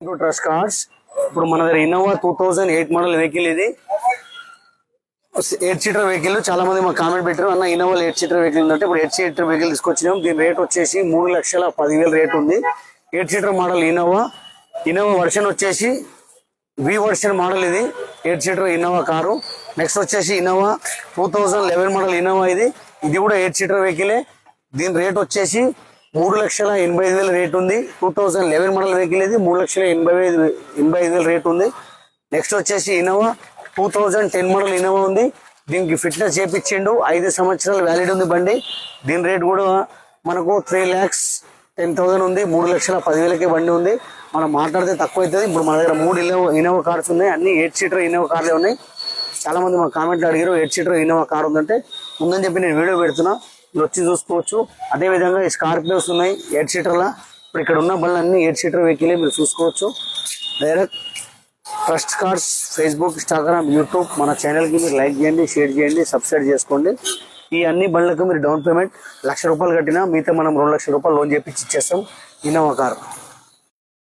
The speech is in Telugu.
Trust cars. ఇప్పుడు మన దగ్గర ఇన్నోవా 2008 మోడల్ వెహికల్, ఇది 8 సీటర్ వెహికల్. చాలా మంది మాకు కామెంట్ పెట్టారు, అన్న ఇన్నోవా 8 సీటర్ వెహికల్ ఉందంటే ఇప్పుడు 8 సీటర్ వెహికల్ తీసుకొచ్చినాం. దీని రేట్ వచ్చేసి 3,10,000 రేట్ ఉంది. 8 సీటర్ మోడల్ ఇన్నోవా వర్షన్ వచ్చేసి వి వర్షన్ మోడల్, ఇది 8 సీటర్ ఇన్నోవా కారు. నెక్స్ట్ వచ్చేసి ఇన్నోవా 2011 మోడల్ ఇన్నోవా, ఇది కూడా 8 సీటర్ వెహికలే. దీని రేట్ వచ్చేసి 3,85,000 రేట్ ఉంది. 2011 మోడల్ వెహికల్, ఇది 3,85,000 రేట్ ఉంది. నెక్స్ట్ వచ్చేసి ఇన్నోవా 2010 మోడల్ ఇన్నోవా ఉంది. దీనికి ఫిట్నెస్ చేపించిండు, 5 సంవత్సరాలు వ్యాలిడ్ ఉంది బండి. దీని రేట్ కూడా మనకు 3,10,000 ఉంది. 3,10,000కే బండి ఉంది. మనం మాట్లాడితే తక్కువ అవుతుంది. ఇప్పుడు మన దగ్గర 3 ఇన్నోవా కార్స్ ఉన్నాయి, అన్ని 8 సీటర్ ఇన్నోవా కార్లే ఉన్నాయి. చాలా మంది మా కామెంట్లు అడిగారు 8 సీటర్ ఇన్నోవా కార్ ఉందంటే, ఉందని చెప్పి నేను వీడియో పెడుతున్నా, మీరు వచ్చి చూసుకోవచ్చు. అదే విధంగా ఈ స్కార్పియోస్ ఉన్నాయి 8 సీటర్ల. ఇప్పుడు ఇక్కడ ఉన్న బండ్లు అన్ని 8 సీటర్ వెహికల్ మీరు చూసుకోవచ్చు. Direct trust cars Facebook, Instagram, YouTube మన ఛానల్కి మీరు లైక్ చేయండి, షేర్ చేయండి, సబ్స్క్రైబ్ చేసుకోండి. ఈ అన్ని బండ్లకు మీరు డౌన్ పేమెంట్ 1,00,000 రూపాయలు కట్టినా మిగతా మనం 2,00,000 రూపాయలు లోన్ చేపించి ఇచ్చేస్తాం ఇన్నోవా కార్.